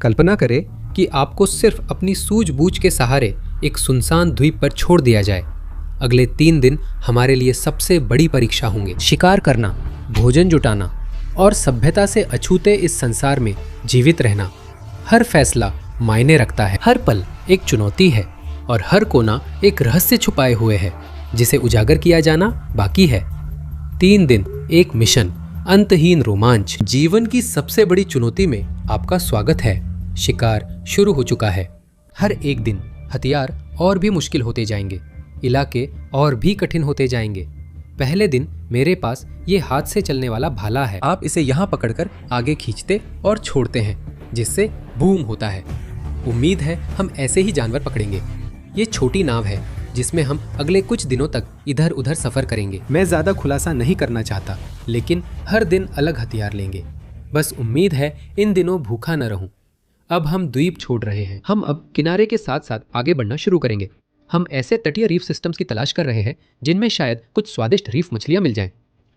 कल्पना करें कि आपको सिर्फ अपनी सूझबूझ के सहारे एक सुनसान द्वीप पर छोड़ दिया जाए। अगले 3 दिन हमारे लिए सबसे बड़ी परीक्षा होंगे। शिकार करना, भोजन जुटाना और सभ्यता से अछूते इस संसार में जीवित रहना। हर फैसला मायने रखता है, हर पल एक चुनौती है और हर कोना एक रहस्य छुपाए हुए है जिसे उजागर किया जाना बाकी है। 3 दिन, एक मिशन, अंतहीन रोमांच। जीवन की सबसे बड़ी चुनौती में आपका स्वागत है। शिकार शुरू हो चुका है। हर एक दिन हथियार और भी मुश्किल होते जाएंगे, इलाके और भी कठिन होते जाएंगे। पहले दिन मेरे पास ये हाथ से चलने वाला भाला है। आप इसे यहाँ पकड़कर आगे खींचते और छोड़ते हैं जिससे बूम होता है। उम्मीद है हम ऐसे ही जानवर पकड़ेंगे। ये छोटी नाव है जिसमें हम अगले कुछ दिनों तक इधर उधर सफर करेंगे। मैं ज्यादा खुलासा नहीं करना चाहता, लेकिन हर दिन अलग हथियार लेंगे। बस उम्मीद है इन दिनों भूखा न रहूं। अब हम द्वीप छोड़ रहे हैं। हम अब किनारे के साथ साथ आगे बढ़ना शुरू करेंगे। हम ऐसे तटीय रीफ सिस्टम्स की तलाश कर रहे हैं जिनमें शायद कुछ स्वादिष्ट रीफ मछलियां मिल जाएं।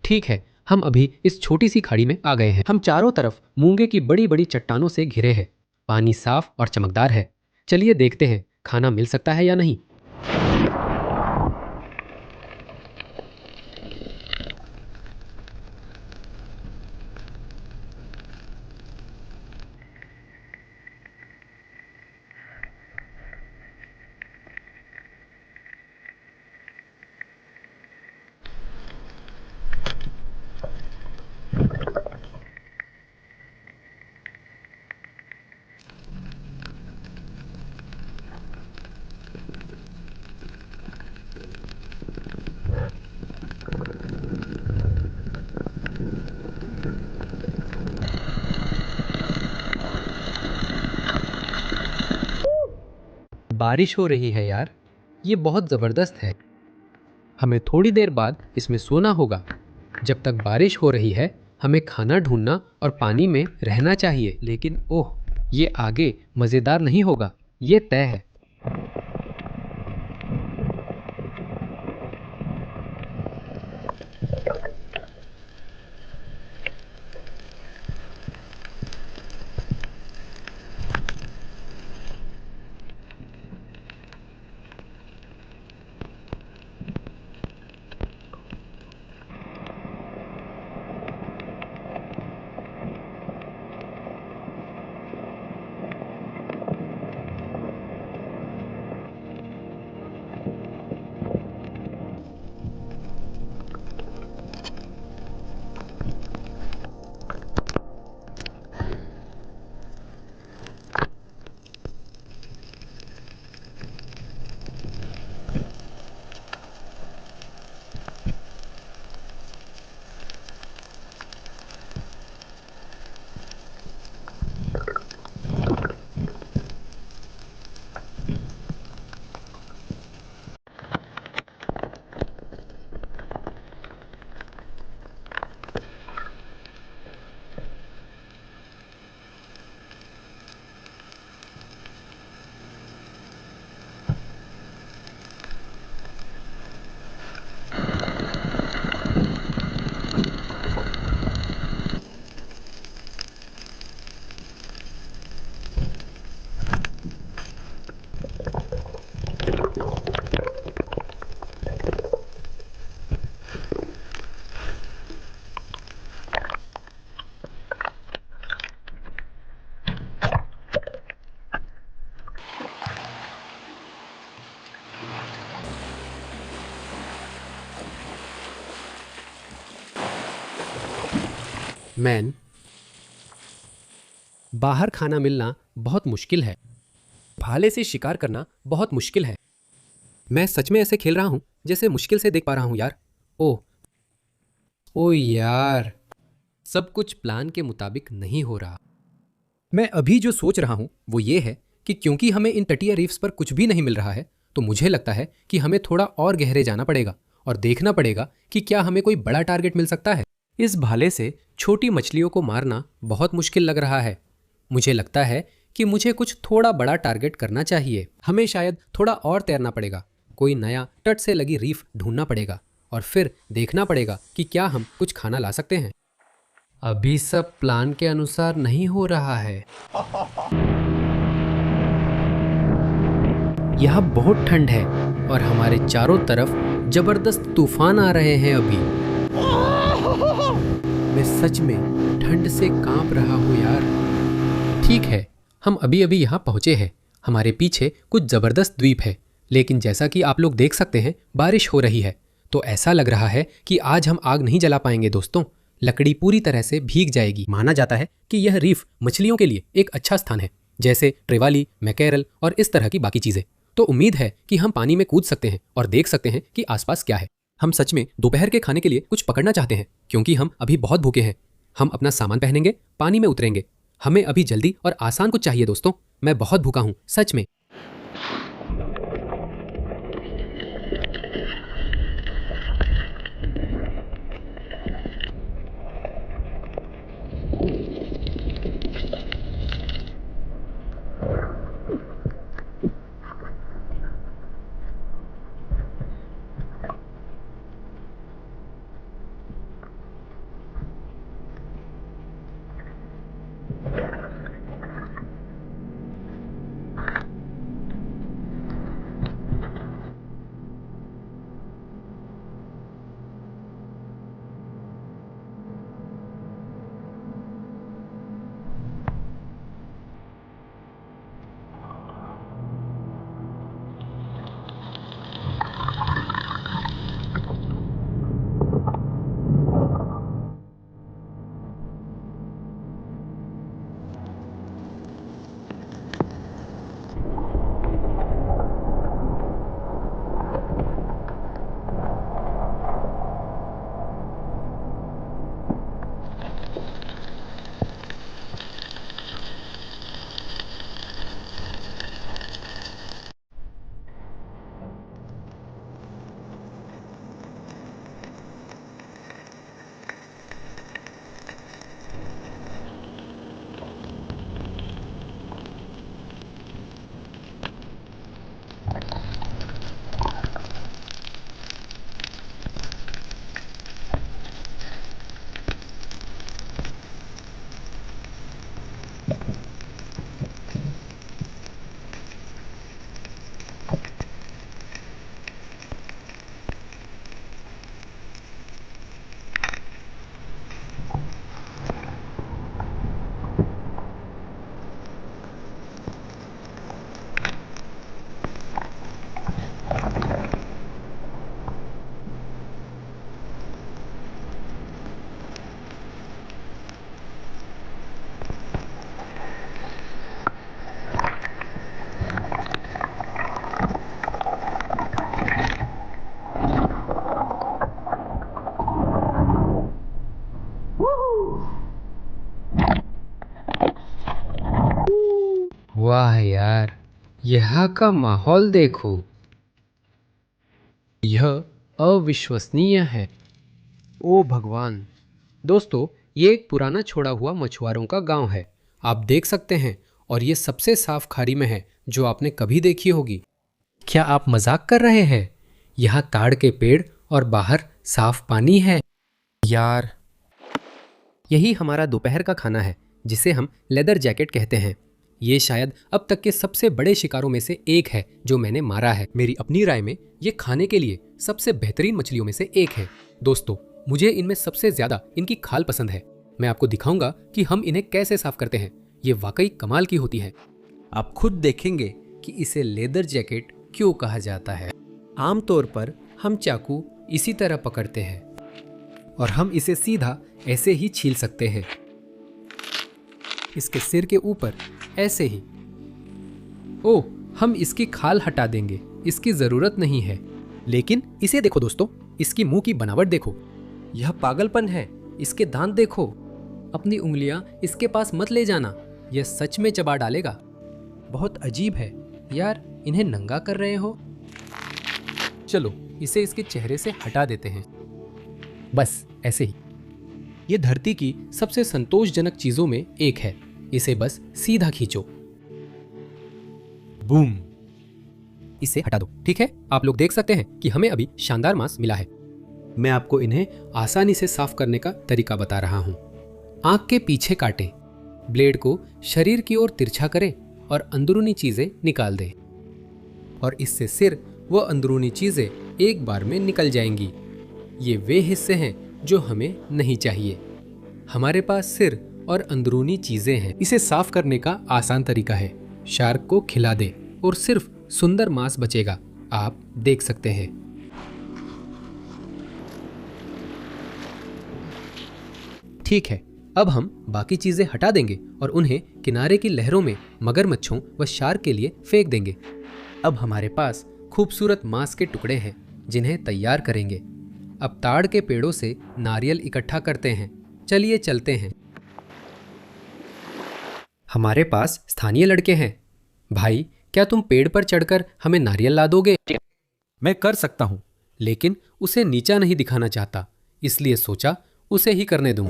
ठीक है, हम अभी इस छोटी सी खाड़ी में आ गए हैं। हम चारों तरफ मूंगे की बड़ी बड़ी चट्टानों से घिरे हैं। पानी साफ और चमकदार है। चलिए देखते हैं खाना मिल सकता है या नहीं। बारिश हो रही है यार, ये बहुत ज़बरदस्त है। हमें थोड़ी देर बाद इसमें सोना होगा। जब तक बारिश हो रही है हमें खाना ढूंढना और पानी में रहना चाहिए। लेकिन ओह, ये आगे मज़ेदार नहीं होगा, ये तय है। मैन, बाहर खाना मिलना बहुत मुश्किल है। भाले से शिकार करना बहुत मुश्किल है। मैं सच में ऐसे खेल रहा हूं जैसे मुश्किल से देख पा रहा हूं यार। ओ यार, सब कुछ प्लान के मुताबिक नहीं हो रहा। मैं अभी जो सोच रहा हूं वो ये है कि क्योंकि हमें इन तटीय रीफ्स पर कुछ भी नहीं मिल रहा है, तो मुझे लगता है कि हमें थोड़ा और गहरे जाना पड़ेगा और देखना पड़ेगा कि क्या हमें कोई बड़ा टारगेट मिल सकता है। इस भाले से छोटी मछलियों को मारना बहुत मुश्किल लग रहा है। मुझे लगता है कि मुझे कुछ थोड़ा बड़ा टारगेट करना चाहिए। हमें शायद थोड़ा और तैरना पड़ेगा, कोई नया तट से लगी रीफ ढूंढना पड़ेगा और फिर देखना पड़ेगा कि क्या हम कुछ खाना ला सकते हैं। अभी सब प्लान के अनुसार नहीं हो रहा है। यहाँ बहुत ठंड है और हमारे चारों तरफ जबरदस्त तूफान आ रहे हैं अभी। मैं सच में ठंड से कांप रहा हूँ यार। ठीक है, हम अभी अभी यहाँ पहुँचे हैं। हमारे पीछे कुछ जबरदस्त द्वीप है, लेकिन जैसा कि आप लोग देख सकते हैं बारिश हो रही है, तो ऐसा लग रहा है कि आज हम आग नहीं जला पाएंगे दोस्तों। लकड़ी पूरी तरह से भीग जाएगी। माना जाता है कि यह रीफ मछलियों के लिए एक अच्छा स्थान है, जैसे ट्रेवाली, मैकेरल और इस तरह की बाकी चीजें। तो उम्मीद है कि हम पानी में कूद सकते हैं और देख सकते हैं कि आसपास क्या है। हम सच में दोपहर के खाने के लिए कुछ पकड़ना चाहते हैं, क्योंकि हम अभी बहुत भूखे हैं। हम अपना सामान पहनेंगे, पानी में उतरेंगे। हमें अभी जल्दी और आसान कुछ चाहिए दोस्तों। मैं बहुत भूखा हूँ सच में। वाह यार, यहाँ का माहौल देखो, यह अविश्वसनीय है। ओ भगवान। दोस्तों, ये एक पुराना छोड़ा हुआ मछुआरों का गांव है। आप देख सकते हैं, और ये सबसे साफ खाड़ी में है जो आपने कभी देखी होगी। क्या आप मजाक कर रहे हैं? यहाँ ताड़ के पेड़ और बाहर साफ पानी है। यार, यही हमारा दोपहर का खाना है, जिसे हम लेदर जैकेट कहते हैं। ये शायद अब तक के सबसे बड़े शिकारों में से एक है जो मैंने मारा है। मेरी अपनी राय में ये खाने के लिए सबसे बेहतरीन मछलियों में से एक है। दोस्तों, मुझे इनमें सबसे ज्यादा इनकी खाल पसंद है। मैं आपको दिखाऊंगा कि हम इन्हें कैसे साफ करते हैं। ये वाकई कमाल की होती है। आप खुद देखेंगे कि इसे लेदर जैकेट क्यों कहा जाता है। आमतौर पर हम चाकू इसी तरह पकड़ते हैं और हम इसे सीधा ऐसे ही छील सकते हैं, इसके सिर के ऊपर ऐसे ही। ओह, हम इसकी खाल हटा देंगे, इसकी जरूरत नहीं है। लेकिन इसे देखो दोस्तों, इसकी मुंह की बनावट देखो। यह पागलपन है। इसके दांत देखो। अपनी उंगलियां इसके पास मत ले जाना, यह सच में चबा डालेगा। बहुत अजीब है यार, इन्हें नंगा कर रहे हो। चलो इसे इसके चेहरे से हटा देते हैं, बस ऐसे ही। यह धरती की सबसे संतोषजनक चीजों में एक है। इसे बस सीधा खींचो, बूम। इसे हटा दो, ठीक है? आप लोग देख सकते हैं कि हमें अभी शानदार मांस मिला है। मैं आपको इन्हें आसानी से साफ करने का तरीका बता रहा हूं। आंख के पीछे काटें, ब्लेड को शरीर की ओर तिरछा करें और अंदरूनी चीजें निकाल दें। और इससे सिर व अंदरूनी चीजें एक बार में निकल जाएंगी। ये वे हिस्से हैं जो हमें नहीं चाहिए। हमारे पास सिर और अंदरूनी चीजें हैं। इसे साफ करने का आसान तरीका है, शार्क को खिला दे और सिर्फ सुंदर मांस बचेगा। आप देख सकते हैं। ठीक है, अब हम बाकी चीजें हटा देंगे और उन्हें किनारे की लहरों में मगरमच्छों व शार्क के लिए फेंक देंगे। अब हमारे पास खूबसूरत मांस के टुकड़े हैं जिन्हें तैयार करेंगे। अब ताड़ के पेड़ों से नारियल इकट्ठा करते हैं। चलिए चलते हैं। हमारे पास स्थानीय लड़के हैं। भाई, क्या तुम पेड़ पर चढ़कर हमें नारियल ला दोगे? मैं कर सकता हूँ। लेकिन उसे नीचा नहीं दिखाना चाहता, इसलिए सोचा उसे ही करने दूं।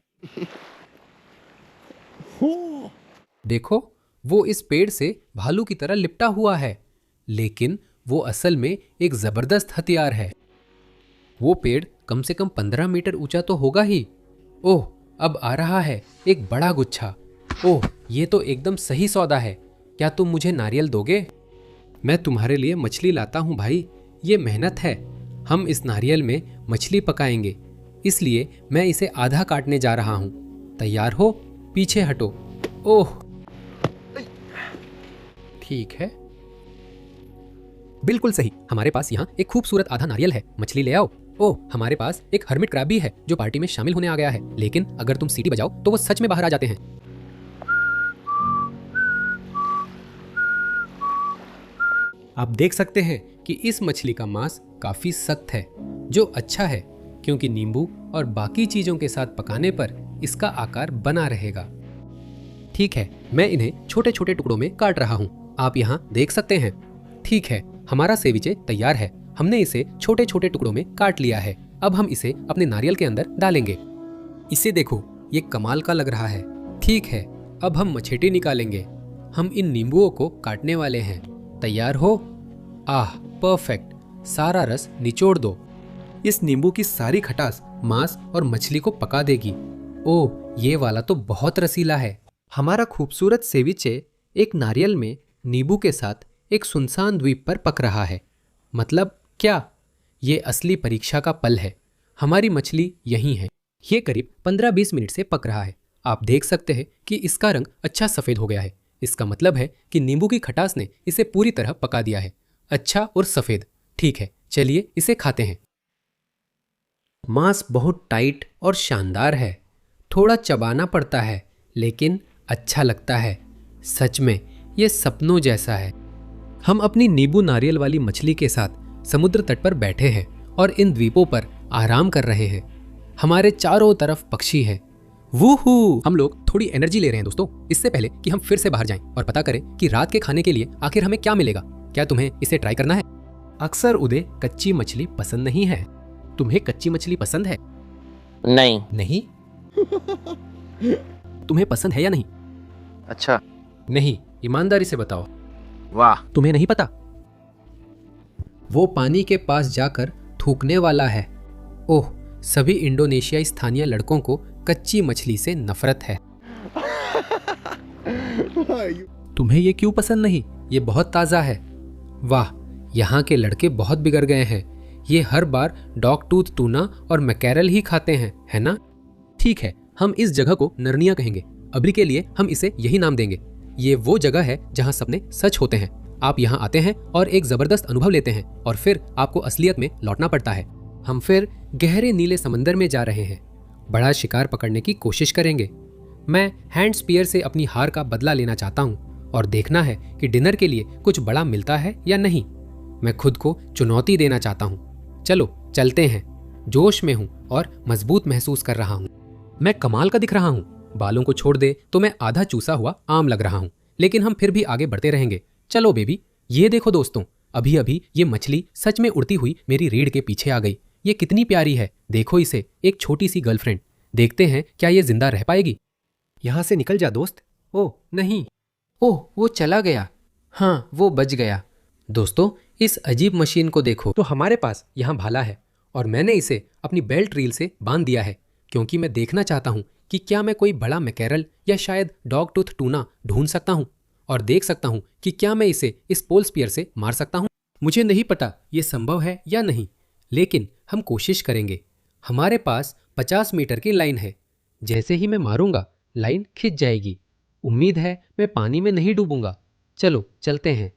देखो, वो इस पेड़ से भालू की तरह लिपटा हुआ है, लेकिन वो असल में एक जबरदस्त हथियार है। वो पेड़ कम से कम 15 मीटर ऊंचा तो होगा ही। ओह, अब आ रहा है एक बड़ा गुच्छा। ओह, ये तो एकदम सही सौदा है। क्या तुम मुझे नारियल दोगे? मैं तुम्हारे लिए मछली लाता हूँ भाई, ये मेहनत है। हम इस नारियल में मछली पकाएंगे, इसलिए मैं इसे आधा काटने जा रहा हूँ। तैयार हो? पीछे हटो। ओह, ठीक है, बिल्कुल सही। हमारे पास यहाँ एक खूबसूरत आधा नारियल है। मछली ले आओ। ओह, हमारे पास एक हर्मिट क्रैब भी है जो पार्टी में शामिल होने आ गया है, लेकिन अगर तुम सीटी बजाओ तो वो सच में बाहर आ जाते हैं। आप देख सकते हैं कि इस मछली का मांस काफी सख्त है, जो अच्छा है क्योंकि नींबू और बाकी चीजों के साथ पकाने पर इसका आकार बना रहेगा। ठीक है, मैं इन्हें छोटे छोटे टुकड़ों में काट रहा हूँ। आप यहाँ देख सकते हैं। ठीक है, हमारा सेविचे तैयार है। हमने इसे छोटे छोटे टुकड़ों में काट लिया है। अब हम इसे अपने नारियल के अंदर डालेंगे। इसे देखो, ये कमाल का लग रहा है। ठीक है, अब हम मछेटी निकालेंगे। हम इन नींबुओं को काटने वाले हैं। तैयार हो? आह, परफेक्ट। सारा रस निचोड़ दो। इस नींबू की सारी खटास मांस और मछली को पका देगी। ओह, ये वाला तो बहुत रसीला है। हमारा खूबसूरत सेविचे एक नारियल में नींबू के साथ एक सुनसान द्वीप पर पक रहा है। मतलब क्या? ये असली परीक्षा का पल है। हमारी मछली यहीं है। ये करीब 15-20 मिनट से पक रहा है। आप देख सकते हैं कि इसका रंग अच्छा सफेद हो गया है। इसका मतलब है कि नींबू की खटास ने इसे पूरी तरह पका दिया है। अच्छा और सफेद। ठीक है, चलिए इसे खाते हैं। मांस बहुत टाइट और शानदार है। थोड़ा चबाना पड़ता है, लेकिन अच्छा लगता है। सच में ये सपनों जैसा है। हम अपनी नींबू नारियल वाली मछली के साथ समुद्र तट पर बैठे हैं और इन द्वीपों पर आराम कर रहे हैं। हमारे चारों तरफ पक्षी हैं। वूहू! हम लोग थोड़ी एनर्जी ले रहे हैं दोस्तों, इससे पहले कि हम फिर से बाहर जाएं और पता करें कि रात के खाने के लिए आखिर हमें क्या मिलेगा। क्या तुम्हें इसे ट्राई करना है? अक्सर उदय कच्ची मछली पसंद नहीं है। तुम्हें कच्ची मछली पसंद है? नहीं। नहीं? तुम्हें पसंद है या नहीं? अच्छा। नहीं, ईमानदारी से बताओ। वाह। तुम्हें नहीं पता? वो पानी के पास जाकर थूकने वाला है। ओह, सभी इंडोनेशियाई स्थानीय लड़कों को कच्ची मछली से नफरत है। तुम्हें ये क्यों पसंद नहीं? ये बहुत ताज़ा है। वाह, यहाँ के लड़के बहुत बिगड़ गए हैं। ये हर बार डॉग टूथ टूना और मैकेरल ही खाते हैं, है ना? ठीक है, हम इस जगह को नरनिया कहेंगे। अभी के लिए हम इसे यही नाम देंगे। ये वो जगह है जहाँ सपने सच होते हैं। आप यहाँ आते हैं और एक जबरदस्त अनुभव लेते हैं और फिर आपको असलियत में लौटना पड़ता है। हम फिर गहरे नीले समंदर में जा रहे हैं। बड़ा शिकार पकड़ने की कोशिश करेंगे। मैं हैंड स्पीयर से अपनी हार का बदला लेना चाहता हूँ और देखना है कि डिनर के लिए कुछ बड़ा मिलता है या नहीं। मैं खुद को चुनौती देना चाहता हूँ। चलो चलते हैं। जोश में हूँ और मजबूत महसूस कर रहा हूँ। मैं कमाल का दिख रहा हूँ। बालों को छोड़ दे तो मैं आधा चूसा हुआ आम लग रहा हूँ, लेकिन हम फिर भी आगे बढ़ते रहेंगे। चलो बेबी, ये देखो दोस्तों, अभी अभी ये मछली सच में उड़ती हुई मेरी रीढ़ के पीछे आ गई। ये कितनी प्यारी है, देखो इसे, एक छोटी सी गर्लफ्रेंड। देखते हैं क्या ये जिंदा रह पाएगी। यहाँ से निकल जा दोस्त। ओह नहीं, ओह वो चला गया। हाँ, वो बच गया। दोस्तों, इस अजीब मशीन को देखो। तो हमारे पास यहाँ भाला है और मैंने इसे अपनी बेल्ट रील से बांध दिया है, क्योंकि मैं देखना चाहता हूँ कि क्या मैं कोई बड़ा मैकेरल या शायद डॉग टूथ टूना ढूंढ सकता हूँ और देख सकता हूँ कि क्या मैं इसे इस पोल स्पीयर से मार सकता हूँ। मुझे नहीं पता ये संभव है या नहीं, लेकिन हम कोशिश करेंगे। हमारे पास 50 मीटर की लाइन है। जैसे ही मैं मारूंगा लाइन खिंच जाएगी। उम्मीद है मैं पानी में नहीं डूबूंगा। चलो चलते हैं।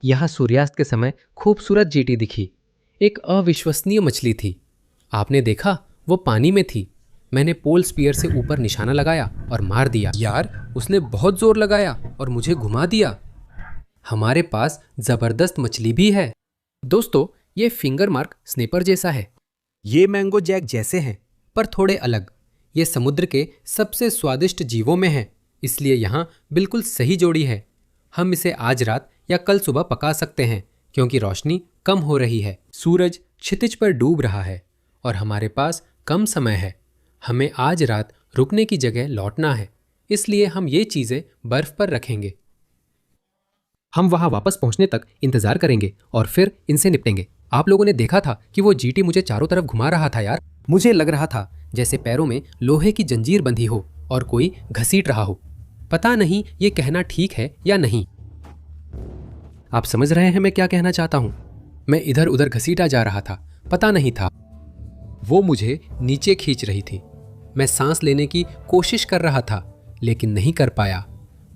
यहाँ सूर्यास्त के समय खूबसूरत जीटी दिखी। एक अविश्वसनीय मछली थी। आपने देखा, वो पानी में थी। मैंने पोल स्पीयर से ऊपर निशाना लगाया और मार दिया। यार, उसने बहुत जोर लगाया और मुझे घुमा दिया। हमारे पास जबरदस्त मछली भी है। दोस्तों, ये फिंगर मार्क स्नेपर जैसा है। ये मैंगो जैक जैसे हैं, पर थोड़े अलग। ये समुद्र के सबसे स्वादिष्ट जीवों में है, इसलिए यहाँ बिल्कुल सही जोड़ी है। हम इसे आज रात या कल सुबह पका सकते हैं, क्योंकि रोशनी कम हो रही है। सूरज क्षितिज पर डूब रहा है और हमारे पास कम समय है। हमें आज रात रुकने की जगह लौटना है, इसलिए हम ये चीज़ें बर्फ पर रखेंगे। हम वहां वापस पहुंचने तक इंतजार करेंगे और फिर इनसे निपटेंगे। आप लोगों ने देखा था कि वो जीटी मुझे चारों तरफ घुमा रहा था। यार, मुझे लग रहा था जैसे पैरों में लोहे की जंजीर बंधी हो और कोई घसीट रहा हो। पता नहीं ये कहना ठीक है या नहीं। आप समझ रहे हैं मैं क्या कहना चाहता हूं? मैं इधर उधर घसीटा जा रहा था, पता नहीं था। वो मुझे नीचे खींच रही थी। मैं सांस लेने की कोशिश कर रहा था, लेकिन नहीं कर पाया।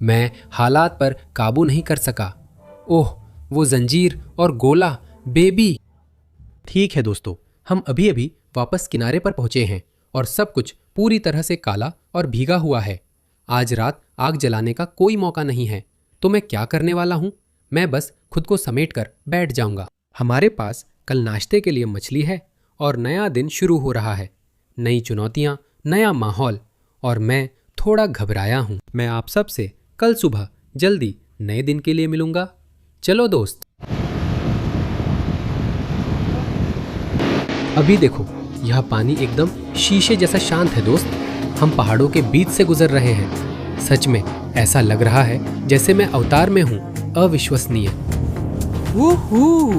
मैं हालात पर काबू नहीं कर सका। ओह, वो जंजीर और गोला, बेबी। ठीक है दोस्तों, हम अभी अभी वापस किनारे पर पहुंचे हैं और सब कुछ पूरी तरह से काला और भीगा हुआ है। आज रात आग जलाने का कोई मौका नहीं है, तो मैं क्या करने वाला हूं? मैं बस खुद को समेट कर बैठ जाऊंगा। हमारे पास कल नाश्ते के लिए मछली है और नया दिन शुरू हो रहा है। नई चुनौतियां, नया माहौल, और मैं थोड़ा घबराया हूं। मैं आप सब से कल सुबह जल्दी नए दिन के लिए मिलूंगा। चलो दोस्त। अभी देखो, यह पानी एकदम शीशे जैसा शांत है दोस्त। हम पहाड़ों के बीच से गुजर रहे हैं। सच में ऐसा लग रहा है जैसे मैं अवतार में हूँ। अविश्वसनीय। वूहू!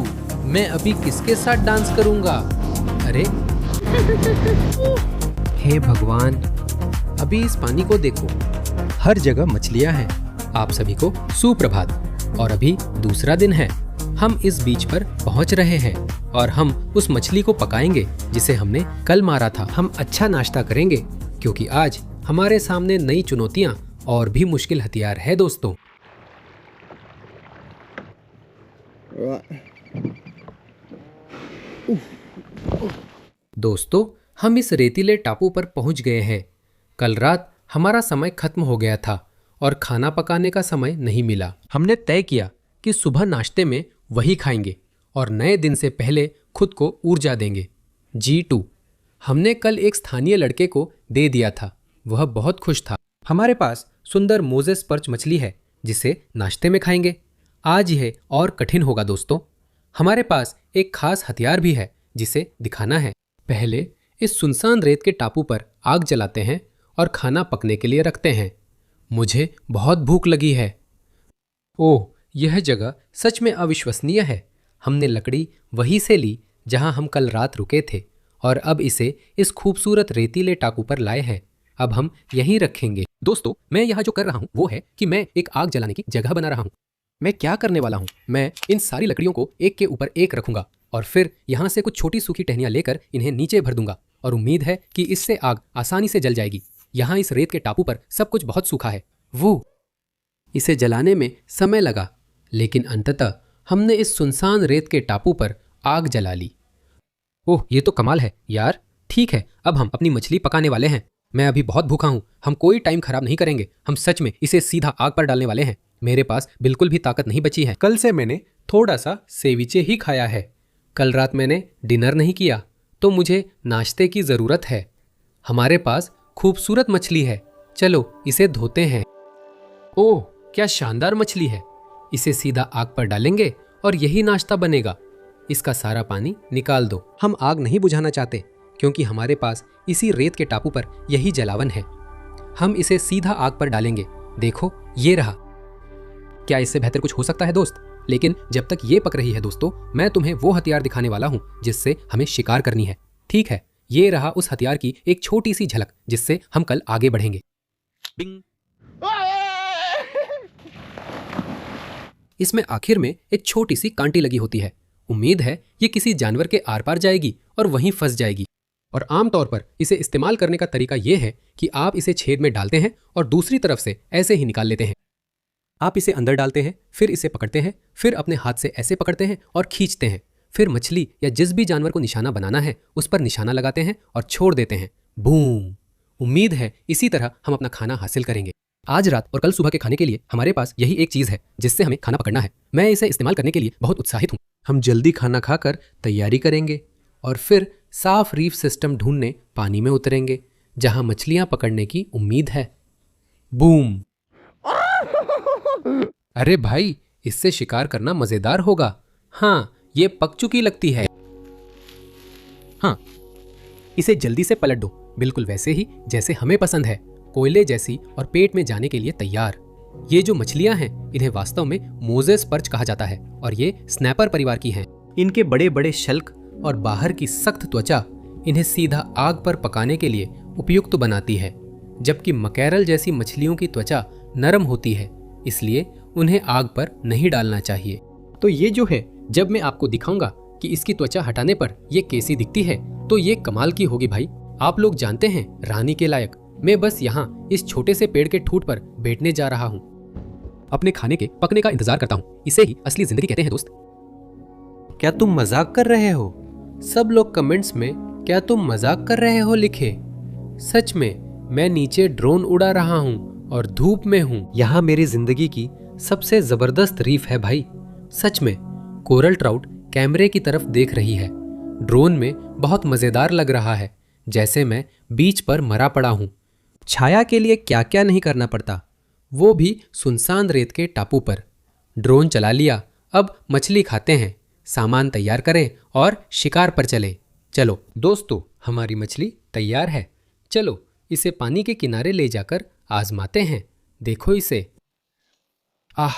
मैं अभी किसके साथ डांस करूंगा? अरे हे भगवान, अभी इस पानी को देखो, हर जगह मछलियां हैं। आप सभी को सुप्रभात। और अभी दूसरा दिन है। हम इस बीच पर पहुंच रहे हैं और हम उस मछली को पकाएंगे जिसे हमने कल मारा था। हम अच्छा नाश्ता करेंगे, क्योंकि आज हमारे सामने नई चुनौतियां और भी मुश्किल हथियार है दोस्तों। दोस्तों, हम इस रेतीले टापू पर पहुंच गए हैं। कल रात हमारा समय खत्म हो गया था और खाना पकाने का समय नहीं मिला। हमने तय किया कि सुबह नाश्ते में वही खाएंगे और नए दिन से पहले खुद को ऊर्जा देंगे। G2 हमने कल एक स्थानीय लड़के को दे दिया था। वह बहुत खुश था। हमारे पास सुंदर मोजेस पर्च मछली है जिसे नाश्ते में खाएंगे। आज यह और कठिन होगा दोस्तों। हमारे पास एक खास हथियार भी है जिसे दिखाना है। पहले इस सुनसान रेत के टापू पर आग जलाते हैं और खाना पकने के लिए रखते हैं। मुझे बहुत भूख लगी है। ओह, यह जगह सच में अविश्वसनीय है। हमने लकड़ी वहीं से ली जहां हम कल रात रुके थे और अब इसे इस खूबसूरत रेतीले टापू पर लाए हैं। अब हम यहीं रखेंगे। दोस्तों, मैं यहाँ जो कर रहा हूँ वो है कि मैं एक आग जलाने की जगह बना रहा हूँ। मैं क्या करने वाला हूँ, मैं इन सारी लकड़ियों को एक के ऊपर एक रखूंगा और फिर यहाँ से कुछ छोटी सूखी टहनियाँ लेकर इन्हें नीचे भर दूंगा और उम्मीद है कि इससे आग आसानी से जल जाएगी। यहाँ इस रेत के टापू पर सब कुछ बहुत सूखा है। वो इसे जलाने में समय लगा, लेकिन अंततः हमने इस सुनसान रेत के टापू पर आग जला ली। ओह, ये तो कमाल है यार। ठीक है, अब हम अपनी मछली पकाने वाले हैं। मैं अभी बहुत भूखा हूँ। हम कोई टाइम खराब नहीं करेंगे। हम सच में इसे सीधा आग पर डालने वाले हैं। मेरे पास बिल्कुल भी ताकत नहीं बची है। कल से मैंने थोड़ा सा सेविचे ही खाया है। कल रात मैंने डिनर नहीं किया, तो मुझे नाश्ते की ज़रूरत है। हमारे पास खूबसूरत मछली है। चलो इसे धोते हैं। ओह, क्या शानदार मछली है। इसे सीधा आग पर डालेंगे और यही नाश्ता बनेगा। इसका सारा पानी निकाल दो। हम आग नहीं बुझाना चाहते क्योंकि हमारे पास इसी रेत के टापू पर यही जलावन है। हम इसे सीधा आग पर डालेंगे। देखो, ये रहा। क्या इससे बेहतर कुछ हो सकता है दोस्त? लेकिन जब तक ये पक रही है दोस्तों, मैं तुम्हें वो हथियार दिखाने वाला हूँ जिससे हमें शिकार करनी है। ठीक है, ये रहा उस हथियार की एक छोटी सी झलक जिससे हम कल आगे बढ़ेंगे। बिंग। इसमें आखिर में एक छोटी सी कांटी लगी होती है। उम्मीद है ये किसी जानवर के आर पार जाएगी और वहीं फंस जाएगी। और आमतौर पर इसे इस्तेमाल करने का तरीका यह है कि आप इसे छेद में डालते हैं और दूसरी तरफ से ऐसे ही निकाल लेते हैं। आप इसे अंदर डालते हैं, फिर इसे पकड़ते हैं, फिर अपने हाथ से ऐसे पकड़ते हैं और खींचते हैं। फिर मछली या जिस भी जानवर को निशाना बनाना है उस पर निशाना लगाते हैं और छोड़ देते हैं। बूम। उम्मीद है इसी तरह हम अपना खाना हासिल करेंगे। आज रात और कल सुबह के खाने के लिए हमारे पास यही एक चीज़ है जिससे हमें खाना पकड़ना है। मैं इसे इस्तेमाल करने के लिए बहुत उत्साहित हूँ। हम जल्दी खाना खाकर तैयारी करेंगे और फिर साफ रीफ सिस्टम ढूंढने पानी में उतरेंगे जहां मछलियां पकड़ने की उम्मीद है। बूम। अरे भाई, इससे शिकार करना मजेदार होगा। हाँ, ये पक चुकी लगती है। हाँ, इसे जल्दी से पलट दो, बिल्कुल वैसे ही जैसे हमें पसंद है, कोयले जैसी और पेट में जाने के लिए तैयार। ये जो मछलियां हैं इन्हें वास्तव में मोजेस पर्च कहा जाता है और ये स्नैपर परिवार की हैं। इनके बड़े बड़े शल्क और बाहर की सख्त त्वचा इन्हें सीधा आग पर पकाने के लिए उपयुक्त बनाती है, जबकि मकैरल जैसी मछलियों की त्वचा नरम होती है, इसलिए उन्हें आग पर नहीं डालना चाहिए। तो ये जो है, जब मैं आपको दिखाऊंगा कि इसकी त्वचा हटाने पर ये कैसी दिखती है, तो ये कमाल की होगी भाई। आप लोग जानते हैं, रानी के लायक। मैं बस यहाँ इस छोटे से पेड़ के ठूंठ पर बैठने जा रहा हूँ। अपने खाने के पकने का इंतजार करता हूँ। इसे ही असली जिंदगी कहते हैं दोस्त। क्या तुम मजाक कर रहे हो? सब लोग कमेंट्स में क्या तुम मजाक कर रहे हो लिखे। सच में मैं नीचे ड्रोन उड़ा रहा हूँ और धूप में हूँ। यहाँ मेरी जिंदगी की सबसे जबरदस्त रीफ है भाई। सच में कोरल ट्राउट कैमरे की तरफ देख रही है। ड्रोन में बहुत मजेदार लग रहा है, जैसे मैं बीच पर मरा पड़ा हूँ। छाया के लिए क्या क्या नहीं करना पड़ता, वो भी सुनसान रेत के टापू पर। ड्रोन चला लिया, अब मछली खाते हैं। सामान तैयार करें और शिकार पर चले। चलो दोस्तों, हमारी मछली तैयार है। चलो इसे पानी के किनारे ले जाकर आजमाते हैं। देखो इसे। आह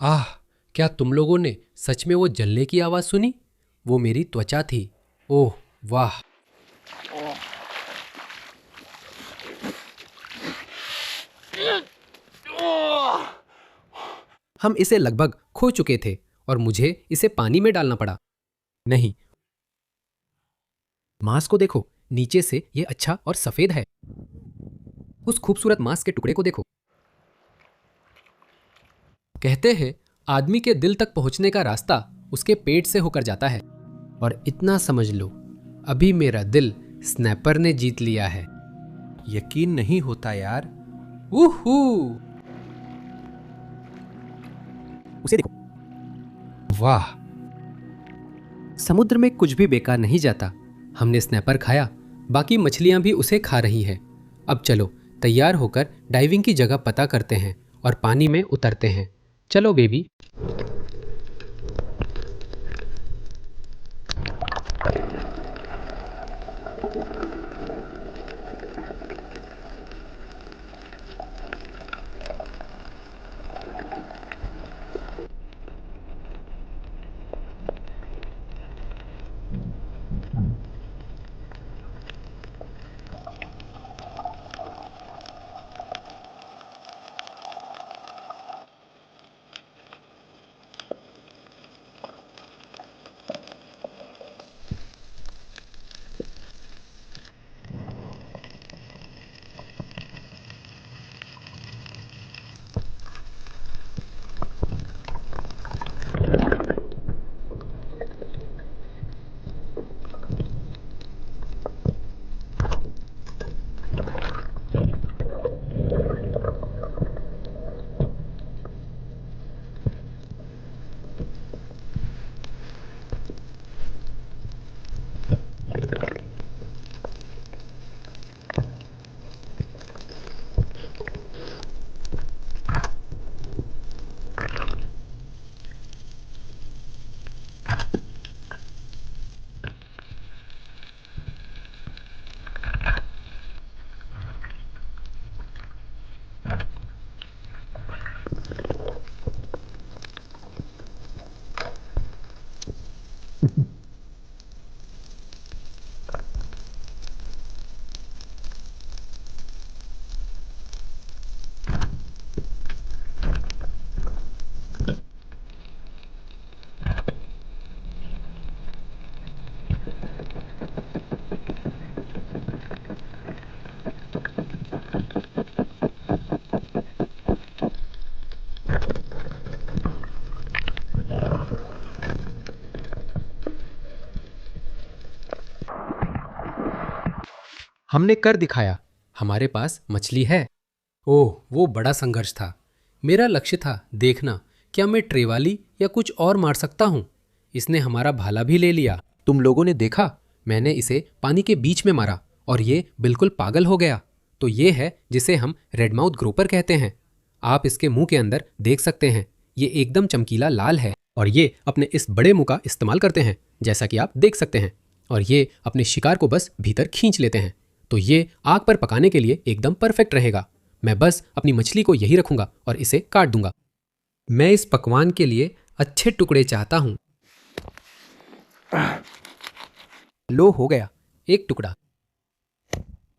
आह, क्या तुम लोगों ने सच में वो जलने की आवाज़ सुनी? वो मेरी त्वचा थी। ओह वाह। हम इसे लगभग खो चुके थे और मुझे इसे पानी में डालना पड़ा। नहीं, मांस को देखो, नीचे से ये अच्छा और सफेद है। उस खूबसूरत मांस के टुकड़े को देखो। कहते हैं आदमी के दिल तक पहुंचने का रास्ता उसके पेट से होकर जाता है, और इतना समझ लो, अभी मेरा दिल स्नैपर ने जीत लिया है। यकीन नहीं होता यार। उहू, उसे देखो। वाह, समुद्र में कुछ भी बेकार नहीं जाता। हमने स्नैपर खाया बाकी मछलियां भी उसे खा रही हैं। अब चलो तैयार होकर डाइविंग की जगह पता करते हैं और पानी में उतरते हैं। चलो बेबी। हमने कर दिखाया, हमारे पास मछली है। ओह, वो बड़ा संघर्ष था। मेरा लक्ष्य था देखना क्या मैं ट्रेवाली या कुछ और मार सकता हूँ। इसने हमारा भाला भी ले लिया। तुम लोगों ने देखा, मैंने इसे पानी के बीच में मारा और ये बिल्कुल पागल हो गया। तो ये है जिसे हम रेडमाउथ ग्रोपर कहते हैं। आप इसके मुंह के अंदर देख सकते हैं, ये एकदम चमकीला लाल है और ये अपने इस बड़े मुंह का इस्तेमाल करते हैं, जैसा कि आप देख सकते हैं। और ये अपने शिकार को बस भीतर खींच लेते हैं। तो ये आग पर पकाने के लिए एकदम परफेक्ट रहेगा। मैं बस अपनी मछली को यही रखूंगा और इसे काट दूंगा। मैं इस पकवान के लिए अच्छे टुकड़े चाहता हूं। लो, हो गया एक टुकड़ा।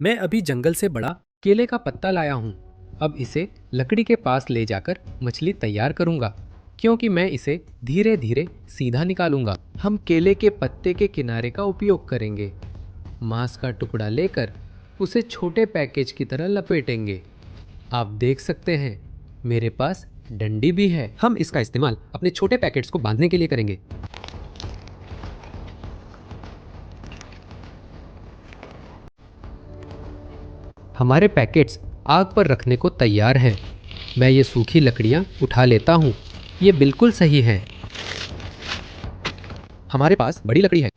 मैं अभी जंगल से बड़ा केले का पत्ता लाया हूं। अब इसे लकड़ी के पास ले जाकर मछली तैयार करूंगा, क्योंकि मैं इसे धीरे धीरे सीधा निकालूंगा। हम केले के पत्ते के किनारे का उपयोग करेंगे। मांस का टुकड़ा लेकर उसे छोटे पैकेज की तरह लपेटेंगे। आप देख सकते हैं मेरे पास डंडी भी है। हम इसका इस्तेमाल अपने छोटे पैकेट्स को बांधने के लिए करेंगे। हमारे पैकेट्स आग पर रखने को तैयार हैं। मैं ये सूखी लकड़ियाँ उठा लेता हूँ। ये बिल्कुल सही है। हमारे पास बड़ी लकड़ी है।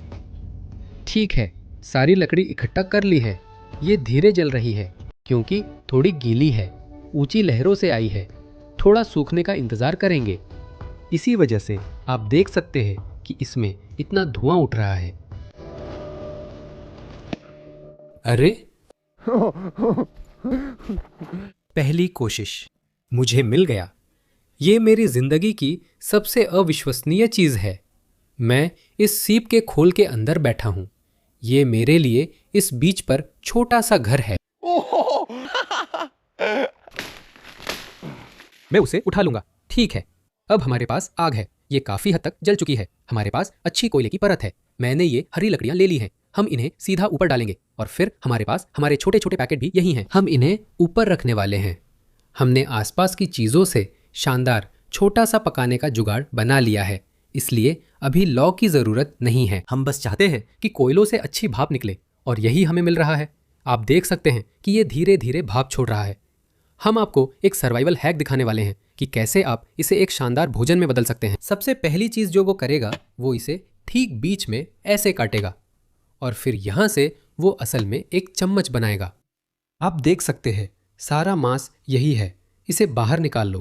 ठीक है, सारी लकड़ी इकट्ठा कर ली है। ये धीरे जल रही है क्योंकि थोड़ी गीली है, ऊंची लहरों से आई है। थोड़ा सूखने का इंतजार करेंगे। इसी वजह से आप देख सकते हैं कि इसमें इतना धुआं उठ रहा है। अरे पहली कोशिश, मुझे मिल गया। ये मेरी जिंदगी की सबसे अविश्वसनीय चीज है। मैं इस सीप के खोल के अंदर बैठा हूं। ये मेरे लिए इस बीच पर छोटा सा घर है। मैं उसे उठा लूंगा। ठीक है, अब हमारे पास आग है। ये काफी हद तक जल चुकी है। हमारे पास अच्छी कोयले की परत है। मैंने ये हरी लकड़ियां ले ली हैं। हम इन्हें सीधा ऊपर डालेंगे और फिर हमारे पास हमारे छोटे छोटे पैकेट भी यही हैं। हम इन्हें ऊपर रखने वाले हैं। हमने आसपास की चीजों से शानदार छोटा सा पकाने का जुगाड़ बना लिया है, इसलिए अभी लौ की जरूरत नहीं है। हम बस चाहते हैं कि कोयलों से अच्छी भाप निकले और यही हमें मिल रहा है। आप देख सकते हैं कि ये धीरे धीरे भाप छोड़ रहा है। हम आपको एक सर्वाइवल हैक दिखाने वाले हैं कि कैसे आप इसे एक शानदार भोजन में बदल सकते हैं। सबसे पहली चीज जो वो करेगा वो इसे ठीक बीच में ऐसे काटेगा और फिर यहाँ से वो असल में एक चम्मच बनाएगा। आप देख सकते हैं, सारा मांस यही है। इसे बाहर निकाल लो।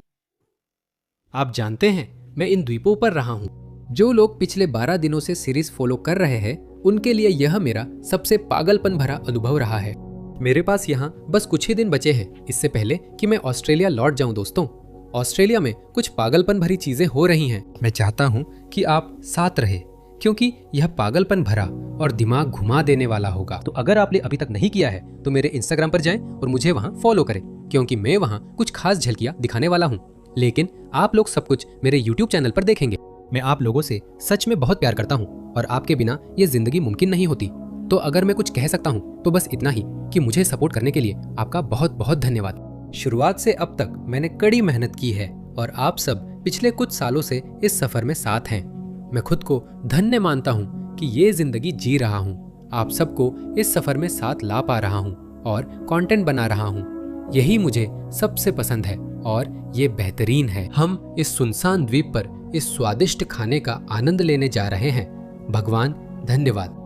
आप जानते हैं, मैं इन द्वीपों पर रहा हूं। जो लोग पिछले 12 दिनों से सीरीज फॉलो कर रहे हैं, उनके लिए यह मेरा सबसे पागलपन भरा अनुभव रहा है। मेरे पास यहाँ बस कुछ ही दिन बचे हैं इससे पहले कि मैं ऑस्ट्रेलिया लौट जाऊं। दोस्तों, ऑस्ट्रेलिया में कुछ पागलपन भरी चीजें हो रही हैं। मैं चाहता हूं कि आप साथ रहे, क्योंकि यह पागलपन भरा और दिमाग घुमा देने वाला होगा। तो अगर आपने अभी तक नहीं किया है तो मेरे इंस्टाग्राम पर जाएं और मुझे वहां फॉलो करें, क्योंकि मैं वहां कुछ खास झलकियां दिखाने वाला हूं। लेकिन आप लोग सब कुछ मेरे यूट्यूब चैनल पर देखेंगे। मैं आप लोगों से सच में बहुत प्यार करता हूं और आपके बिना ये जिंदगी मुमकिन नहीं होती। तो अगर मैं कुछ कह सकता हूं तो बस इतना ही कि मुझे सपोर्ट करने के लिए आपका बहुत बहुत धन्यवाद। शुरुआत से अब तक मैंने कड़ी मेहनत की है और आप सब पिछले कुछ सालों से इस सफर में साथ हैं। मैं खुद को धन्य मानता हूं कि ये जिंदगी जी रहा हूं, आप सबको इस सफर में साथ ला पा रहा हूं और कंटेंट बना रहा हूं। यही मुझे सबसे पसंद है और ये बेहतरीन है। हम इस सुनसान द्वीप पर इस स्वादिष्ट खाने का आनंद लेने जा रहे हैं। भगवान धन्यवाद।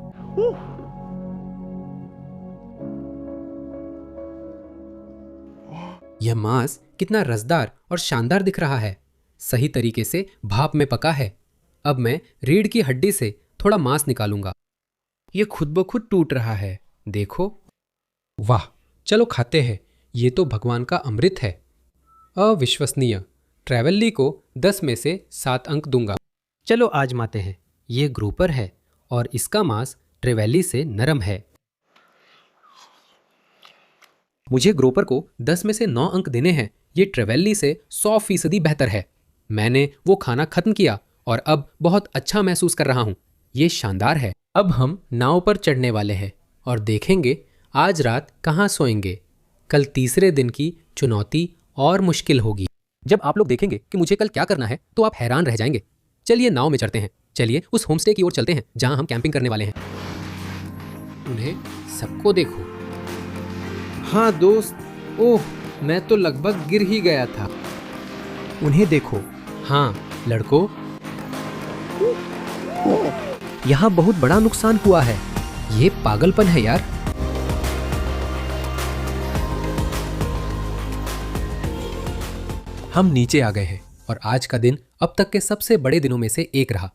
यह मांस कितना रसदार और शानदार दिख रहा है। सही तरीके से भाप में पका है। अब मैं रीढ़ की हड्डी से थोड़ा मांस निकालूंगा। यह खुद ब खुद टूट रहा है, देखो। वाह, चलो खाते हैं। ये तो भगवान का अमृत है। अविश्वसनीय। ट्रैवली को 10 में से 7 अंक दूंगा। चलो आजमाते हैं। ये ग्रुपर है और इसका मांस ट्रैवली से नरम है। मुझे ग्रोपर को 10 में से 9 अंक देने हैं। ये ट्रैवली से 100% बेहतर है। मैंने वो खाना खत्म किया और अब बहुत अच्छा महसूस कर रहा हूँ। ये शानदार है। अब हम नाव पर चढ़ने वाले हैं और देखेंगे आज रात कहाँ सोएंगे। कल तीसरे दिन की चुनौती और मुश्किल होगी। जब आप लोग देखेंगे कि मुझे कल क्या करना है तो आप हैरान रह जाएंगे। चलिए नाव में चढ़ते हैं। चलिए उस होमस्टे की ओर चलते हैं जहाँ हम कैंपिंग करने वाले हैं। उन्हें सबको देखो। हाँ दोस्त, ओह, मैं तो लगभग गिर ही गया था। उन्हें देखो। हाँ लड़कों, यहाँ बहुत बड़ा नुकसान हुआ है। ये पागलपन है यार। हम नीचे आ गए हैं और आज का दिन अब तक के सबसे बड़े दिनों में से एक रहा।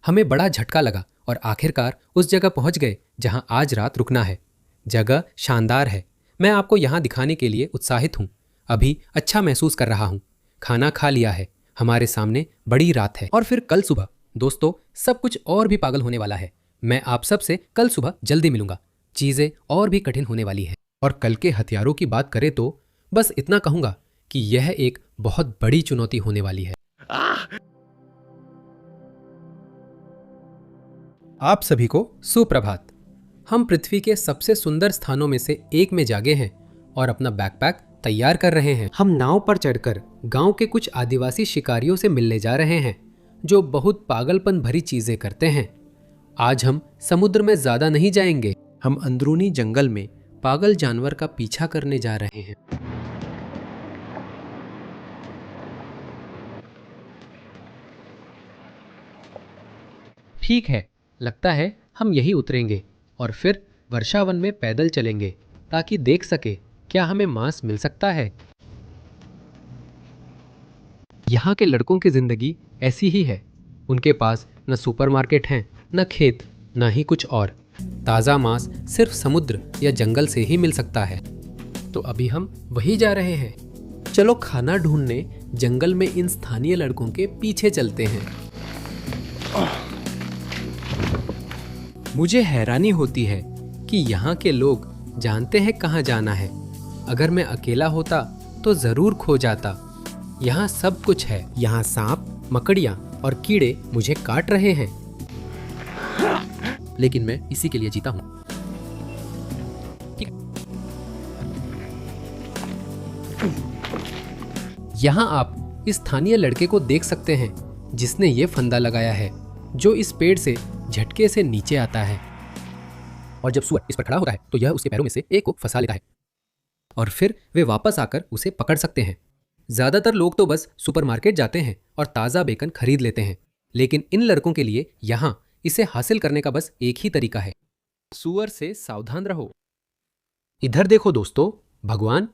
हमें बड़ा झटका लगा और आखिरकार उस जगह पहुंच गए जहां आज रात रुकना है। जगह शानदार है। मैं आपको यहां दिखाने के लिए उत्साहित हूं। अभी अच्छा महसूस कर रहा हूं। खाना खा लिया है। हमारे सामने बड़ी रात है और फिर कल सुबह। दोस्तों, सब कुछ और भी पागल होने वाला है। मैं आप सब से कल सुबह जल्दी मिलूंगा। चीजें और भी कठिन होने वाली है। और कल के हथियारों की बात करें तो बस इतना कहूंगा कि यह एक बहुत बड़ी चुनौती होने वाली है। आप सभी को सुप्रभात। हम पृथ्वी के सबसे सुंदर स्थानों में से एक में जागे हैं और अपना बैकपैक तैयार कर रहे हैं। हम नाव पर चढ़कर गांव के कुछ आदिवासी शिकारियों से मिलने जा रहे हैं जो बहुत पागलपन भरी चीजें करते हैं। आज हम समुद्र में ज्यादा नहीं जाएंगे। हम अंदरूनी जंगल में पागल जानवर का पीछा करने जा रहे हैं। ठीक है, लगता है हम यही उतरेंगे और फिर वर्षावन में पैदल चलेंगे ताकि देख सके क्या हमें मांस मिल सकता है। यहाँ के लड़कों की जिंदगी ऐसी ही है। उनके पास न सुपरमार्केट हैं, न खेत, न ही कुछ और। ताज़ा मांस सिर्फ समुद्र या जंगल से ही मिल सकता है। तो अभी हम वही जा रहे हैं। चलो खाना ढूंढने जंगल में इन स्थानीय लड़कों के पीछे चलते हैं। मुझे हैरानी होती है कि यहाँ के लोग जानते हैं कहाँ जाना है। अगर मैं अकेला होता तो जरूर खो जाता। यहाँ सब कुछ है। यहाँ सांप, मकड़ियाँ और कीड़े मुझे काट रहे हैं, लेकिन मैं इसी के लिए जीता हूँ। यहाँ आप इस स्थानीय लड़के को देख सकते हैं जिसने ये फंदा लगाया है जो इस पेड़ से झटके से नीचे आता है। और जब सुअर इस पर खड़ा होता है तो यह उसके पैरों में से एक को फंसा लेता है और फिर वे वापस आकर उसे पकड़ सकते हैं। ज्यादातर लोग तो बस सुपरमार्केट जाते हैं और ताज़ा बेकन खरीद लेते हैं, लेकिन इन लड़कों के लिए यहाँ इसे हासिल करने का बस एक ही तरीका है। सुअर से सावधान रहो। इधर देखो दोस्तों, भगवान,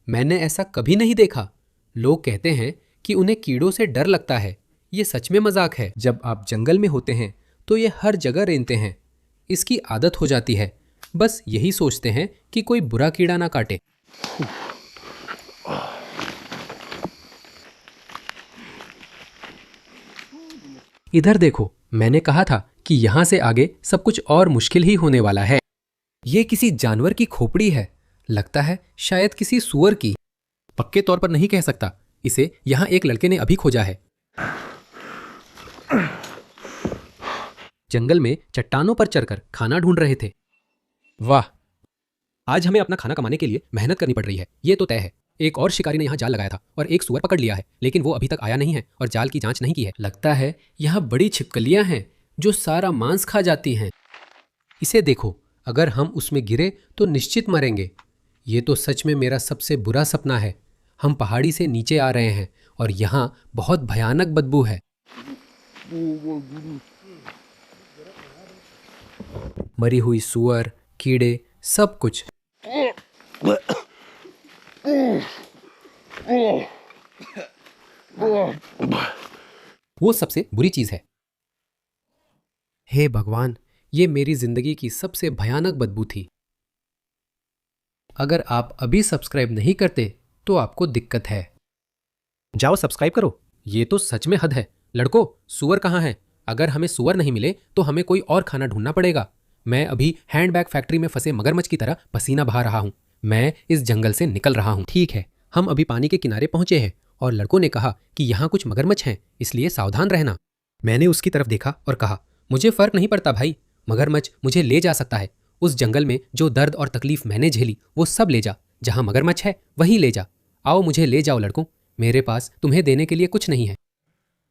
मैंने ऐसा कभी नहीं देखा। लोग कहते हैं कि उन्हें कीड़ों से डर लगता है। ये सच में मजाक है। जब आप जंगल में होते हैं तो ये हर जगह रेंगते हैं। इसकी आदत हो जाती है। बस यही सोचते हैं कि कोई बुरा कीड़ा ना काटे। इधर देखो, मैंने कहा था कि यहाँ से आगे सब कुछ और मुश्किल ही होने वाला है। ये किसी जानवर की खोपड़ी है। लगता है शायद किसी सुअर की। पक्के तौर पर नहीं कह सकता। इसे यहाँ एक लड़के ने अभी खोजा है। जंगल में चट्टानों पर चढ़कर खाना ढूंढ रहे थे। वाह, आज हमें अपना खाना कमाने के लिए मेहनत करनी पड़ रही है, ये तो तय है। एक और शिकारी ने यहाँ जाल लगाया था और एक सुअर पकड़ लिया है, लेकिन वो अभी तक आया नहीं है और जाल की जांच नहीं की है। लगता है यहाँ बड़ी छिपकलियां हैं जो सारा मांस खा जाती हैं। इसे देखो, अगर हम उसमें गिरे तो निश्चित मरेंगे। ये तो सच में मेरा सबसे बुरा सपना है। हम पहाड़ी से नीचे आ रहे हैं और यहाँ बहुत भयानक बदबू है। मरी हुई सुअर, कीड़े, सब कुछ। वो सबसे बुरी चीज है। हे भगवान, ये मेरी जिंदगी की सबसे भयानक बदबू थी। अगर आप अभी सब्सक्राइब नहीं करते तो आपको दिक्कत है। जाओ सब्सक्राइब करो। ये तो सच में हद है। लड़कों, सुअर कहाँ है? अगर हमें सुअर नहीं मिले तो हमें कोई और खाना ढूंढना पड़ेगा। मैं अभी हैंडबैग फैक्ट्री में फंसे मगरमच्छ की तरह पसीना बहा रहा हूँ। मैं इस जंगल से निकल रहा हूँ। ठीक है, हम अभी पानी के किनारे पहुंचे हैं और लड़कों ने कहा कि यहाँ कुछ मगरमच्छ हैं, इसलिए सावधान रहना। मैंने उसकी तरफ देखा और कहा, मुझे फर्क नहीं पड़ता भाई, मगरमच्छ मुझे ले जा सकता है। उस जंगल में जो दर्द और तकलीफ मैंने झेली वो सब ले जा। जहाँ मगरमच्छ है वहीं ले जा। आओ मुझे ले जाओ लड़कों, मेरे पास तुम्हें देने के लिए कुछ नहीं है।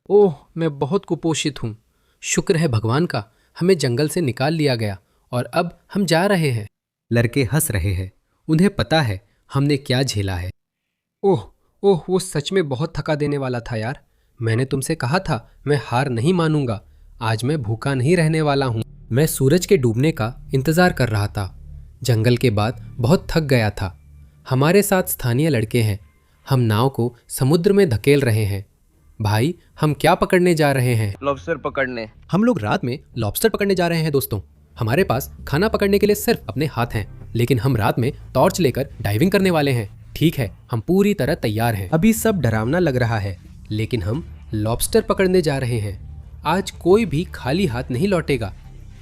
ओह, मैं बहुत कुपोषित हूँ। शुक्र है भगवान का, हमें जंगल से निकाल लिया गया और अब हम जा रहे हैं। लड़के हंस रहे हैं। उन्हें पता है हमने क्या झेला है। ओह ओह, वो सच में बहुत थका देने वाला था यार। मैंने तुमसे कहा था मैं हार नहीं मानूंगा। आज मैं भूखा नहीं रहने वाला हूँ। मैं सूरज के डूबने का इंतजार कर रहा था। जंगल के बाद बहुत थक गया था। हमारे साथ स्थानीय लड़के हैं। हम नाव को समुद्र में धकेल रहे हैं। भाई, हम क्या पकड़ने जा रहे हैं? लॉबस्टर पकड़ने। हम लोग रात में लॉबस्टर पकड़ने जा रहे हैं दोस्तों। हमारे पास खाना पकड़ने के लिए सिर्फ अपने हाथ हैं, लेकिन हम रात में टॉर्च लेकर डाइविंग करने वाले हैं। ठीक है, हम पूरी तरह तैयार हैं। अभी सब डरावना लग रहा है, लेकिन हम लॉबस्टर पकड़ने जा रहे हैं। आज कोई भी खाली हाथ नहीं लौटेगा।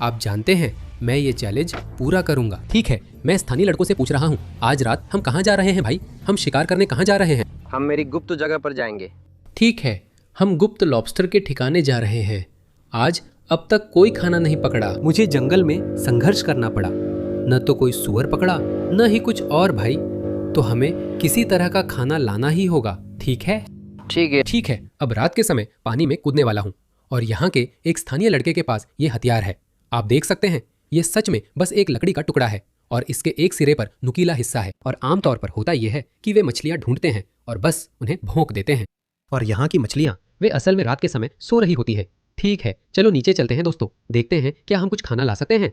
आप जानते हैं, मैं ये चैलेंज पूरा करूंगा। ठीक है, मैं स्थानीय लड़कों से पूछ रहा हूँ, आज रात हम कहाँ जा रहे हैं भाई? हम शिकार करने कहाँ जा रहे हैं? हम मेरी गुप्त जगह पर जाएंगे। ठीक है, हम गुप्त लॉबस्टर के ठिकाने जा रहे हैं। आज अब तक कोई खाना नहीं पकड़ा। मुझे जंगल में संघर्ष करना पड़ा। न तो कोई सुअर पकड़ा, न ही कुछ और भाई। तो हमें किसी तरह का खाना लाना ही होगा। ठीक है? ठीक है, अब रात के समय पानी में कूदने वाला हूँ और यहाँ के एक स्थानीय लड़के के पास ये हथियार है। आप देख सकते हैं, ये सच में बस एक लकड़ी का टुकड़ा है और इसके एक सिरे पर नुकीला हिस्सा है। और आमतौर पर होता यह है कि वे मछलियाँ ढूंढते हैं और बस उन्हें भोंक देते हैं। और यहाँ की मछलियाँ वे असल में रात के समय सो रही होती है। ठीक है, चलो नीचे चलते हैं दोस्तों, देखते हैं क्या हम कुछ खाना ला सकते हैं।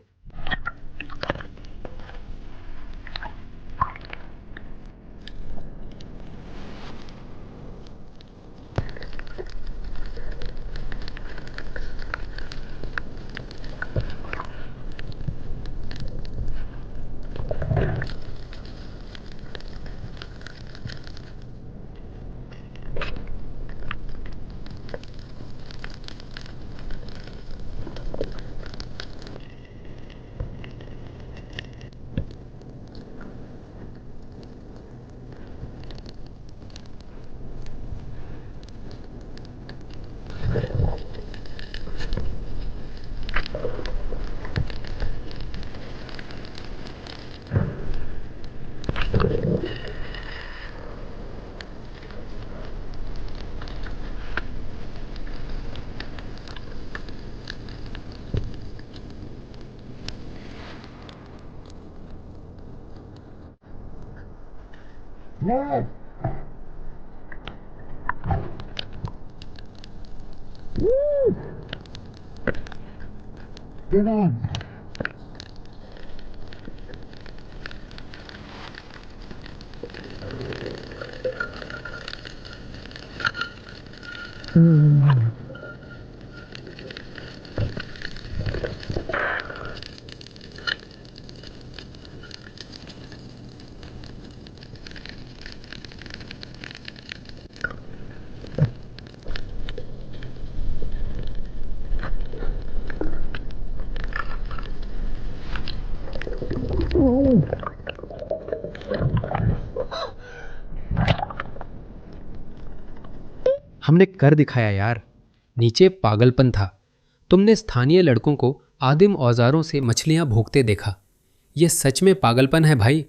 हमने कर दिखाया यार। नीचे पागलपन था। तुमने स्थानीय लड़कों को आदिम औजारों से मछलियां भोंकते देखा। यह सच में पागलपन है भाई।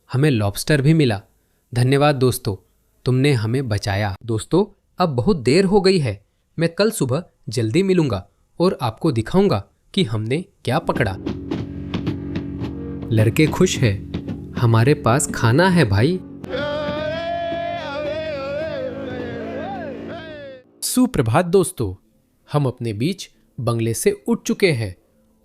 हमें लॉबस्टर भी मिला। धन्यवाद दोस्तों, तुमने हमें बचाया। दोस्तों, अब बहुत देर हो गई है। मैं कल सुबह जल्दी मिलूंगा और आपको दिखाऊंगा कि हमने क्या पकड़ा। लड़के खुश हैं। हमारे पास खाना है भाई। सुप्रभात दोस्तों, हम अपने बीच बंगले से उठ चुके हैं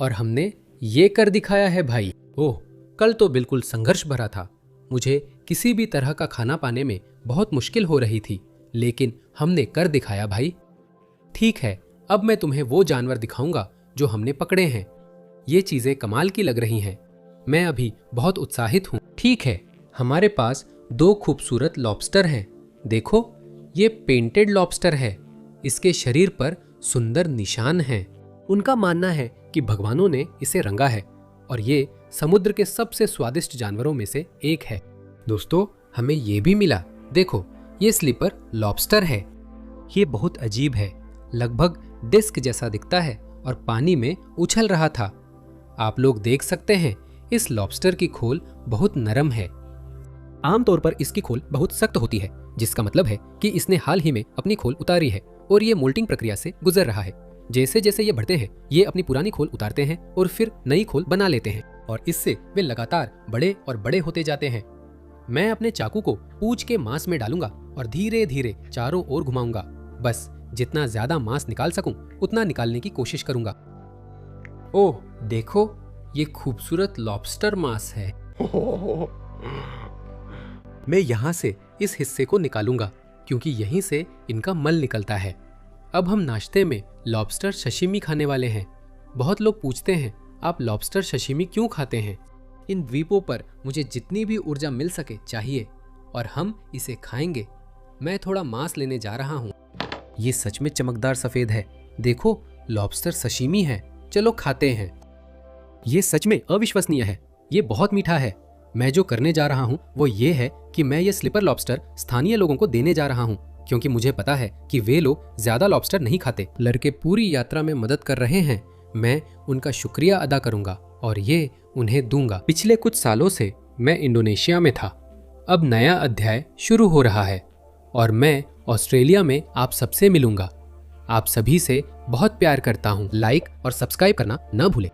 और हमने ये कर दिखाया है भाई। ओह, कल तो बिल्कुल संघर्ष भरा था। मुझे किसी भी तरह का खाना पाने में बहुत मुश्किल हो रही थी, लेकिन हमने कर दिखाया भाई। ठीक है, अब मैं तुम्हें वो जानवर दिखाऊंगा जो हमने पकड़े हैं। ये चीजें कमाल की लग रही हैं। मैं अभी बहुत उत्साहित हूँ। ठीक है, हमारे पास 2 खूबसूरत लॉबस्टर हैं। देखो, ये पेंटेड लॉबस्टर है। इसके शरीर पर सुंदर निशान हैं। उनका मानना है कि भगवानों ने इसे रंगा है और ये समुद्र के सबसे स्वादिष्ट जानवरों में से एक है। दोस्तों, हमें ये भी मिला। देखो, ये स्लीपर लॉबस्टर है। ये बहुत अजीब है। लगभग डिस्क जैसा दिखता है और पानी में उछल रहा था। आप लोग देख सकते हैं, इस लॉबस्टर की खोल बहुत नरम है। आमतौर पर इसकी खोल बहुत सख्त होती है, जिसका मतलब है कि इसने हाल ही में अपनी खोल उतारी है और ये मोल्टिंग प्रक्रिया से गुजर रहा है। जैसे जैसे ये बढ़ते हैं, ये अपनी पुरानी खोल उतारते हैं और फिर नई खोल बना लेते हैं और इससे वे लगातार बड़े और बड़े होते जाते हैं। मैं अपने चाकू को पूंछ के मांस में डालूंगा और धीरे धीरे चारों ओर घुमाऊंगा। बस जितना ज्यादा मांस निकाल सकूं उतना निकालने की कोशिश करूंगा। ओह देखो, ये खूबसूरत लॉबस्टर मांस है। मैं यहाँ से इस हिस्से को निकालूंगा क्योंकि यहीं से इनका मल निकलता है। अब हम नाश्ते में लॉबस्टर सशिमी खाने वाले हैं। बहुत लोग पूछते हैं, आप लॉबस्टर सशिमी क्यों खाते हैं? इन द्वीपों पर मुझे जितनी भी ऊर्जा मिल सके चाहिए और हम इसे खाएंगे। मैं थोड़ा मांस लेने जा रहा हूँ। ये सच में चमकदार सफेद है। देखो, लॉबस्टर सशिमी है। चलो खाते हैं। ये सच में अविश्वसनीय है। ये बहुत मीठा है। मैं जो करने जा रहा हूँ वो ये है कि मैं ये स्लीपर लॉबस्टर स्थानीय लोगों को देने जा रहा हूँ, क्योंकि मुझे पता है कि वे लोग ज्यादा लॉबस्टर नहीं खाते। लड़के पूरी यात्रा में मदद कर रहे हैं। मैं उनका शुक्रिया अदा करूंगा और ये उन्हें दूंगा। पिछले कुछ सालों से मैं इंडोनेशिया में था। अब नया अध्याय शुरू हो रहा है और मैं ऑस्ट्रेलिया में आप सबसे मिलूंगा। आप सभी से बहुत प्यार करता हूँ। लाइक और सब्सक्राइब करना न भूलें।